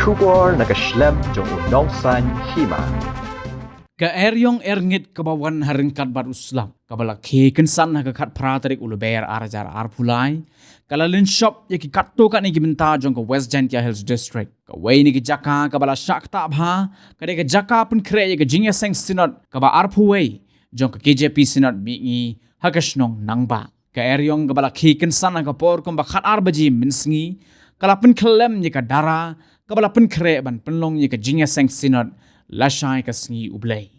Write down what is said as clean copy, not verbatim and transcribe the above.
Shubor nakaslem jong unongsan hima. Ka-eryong erngit kabawan haringkat bat uslam. Kabalaki kensan hakakat pratarik uluber arajar arpulai. Kalalin shop yaki katto kat ni gibinta jong ka West Gentia Hills District. Kawai ni jaka kabala syak tabha. Kadai ka jaka pun kre yaka jingya seng sinot kaba arpuway. Jong ka KJP sinot bingi hakasnong nangba. Ka-eryong kabalaki kensan hakapor kumba khat arbaji minsengi. Kalapun kelem yaka dara. Kabala pun kre ban penlong yaka jingya seng sinot. Lashai ka sengi ublay.